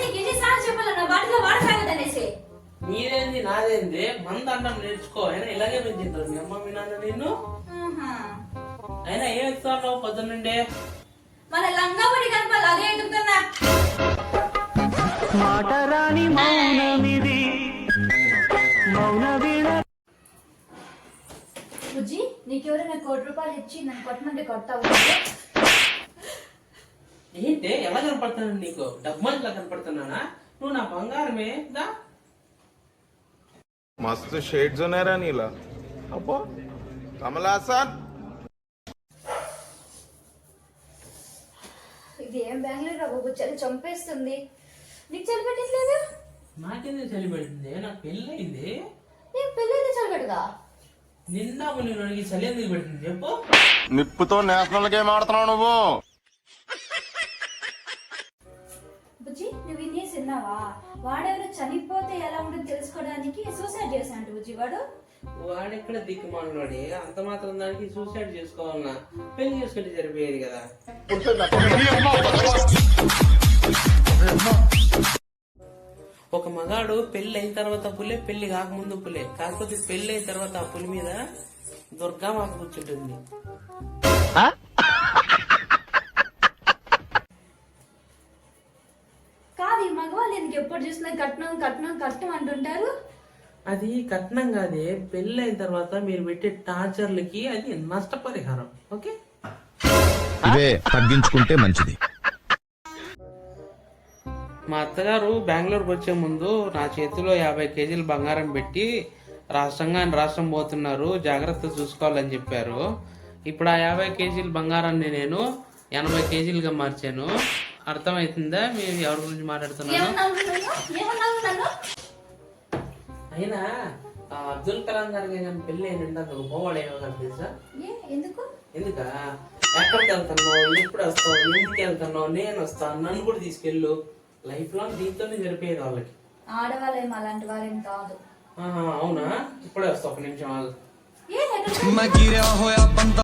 నీకు ఎన్నిసార్లు చెప్పాలి నా బాటిలో వాటర్ తాగదనేసి? నీదేంది నాదేంది మంద అన్నం నేర్చుకో. అయినా ఇలాగే పెంచుతారు మీ అమ్మ మీ నాన్న నిన్ను. అయినా ఏం ఎత్తుతున్నావు పొద్దున్నుండే? మన లంగాపడి కనపాలి అదే ఎదుగుతున్నా. బుజ్జి నీకెవరైనా ₹1 ఇచ్చి నన్ను కొట్టమంటే కొడతావు? ఏంటి ఎలా కనపడుతున్నాను నీకు? డబ్బులా కనపడుతున్నానా? నువ్వు నా బంగారమే దా. मस्त शेड जो नाही राणीला अप्पा कमला असा ఇది ఏం బెంగళూరు రా బాబు, చలి చంపేస్తుంది. నీకు చలి పెట్టట్లేదు? నాకెందుకు చలి పెడుతుంది? నాకు పెళ్ళి అయింది. నీకు పెళ్ళైతే చలి పెడదా? నిన్న నేను అడిగి చలి ఎందుకు పెడుతుంది చెప్పు? నిప్పుతో నేషనల్ గేమ్ ఆడుతున్నావు నువ్వు. బుజ్జి నువ్వు ఇదే విన్నావా? వాడెవరు చనిపోతే ఎలా ఉంటుందో తెలుసుకోవడానికి సూసైడ్ చేశాడు బుజ్జి. వాడెక్కడ దిక్కుమాలవాడే? అంత మాత్రం దానికి సూసైడ్ చేసుకోవాలన్నా? పెళ్లి చేసుకుంటే సరిపోయేది కదా. ఒక మగాడు పెళ్లి అయిన తర్వాత పులే, పెళ్లి కాకముందు పులే. కాకపోతే పెళ్లి అయిన తర్వాత ఆ పులి మీద దుర్గా మాత కూర్చుంటుంది. కాదు ఈ మగవాళ్ళు ఎందుకు ఎప్పుడు చూసినా కట్నం కట్నం కట్నం అంటుంటారు? అది కట్నం కాదే, పెళ్లి అయిన తర్వాత మీరు పెట్టే టార్చర్లకి అది నష్టపరిహారం. ఓకే, ఇవే తగ్గించుకుంటే మంచిది. మా అత్తగారు బెంగళూరుకి వచ్చే ముందు నా చేతిలో 50 కేజీలు బంగారం పెట్టి రాష్ట్రం పోతున్నారు, జాగ్రత్త చూసుకోవాలని చెప్పారు. ఇప్పుడు ఆ 50 కేజీల బంగారాన్ని నేను 80 కేజీలుగా మార్చాను. అర్థమవుతుందా మీరు ఎవరి గురించి మాట్లాడుతున్నాను? అయినా అబ్దుల్ కలాం గారికి పెళ్లి అయినంటే గొప్పవాడు ఏమో తెలుసా? ఎందుక ఎక్కడికి వెళ్తున్నావు, ఎప్పుడు వస్తావు, ఇంటికి వెళ్తున్నావు, నేను వస్తాను, నన్ను కూడా తీసుకెళ్ళు. లైఫ్ లాంగ్ దీంతోనే జరిపేది వాళ్ళకి. ఆడవాళ్ళేం అలాంటి వాళ్ళేం కాదు. అవునా? ఇప్పుడే వస్తా, ఒక నిమిషం ఆగు.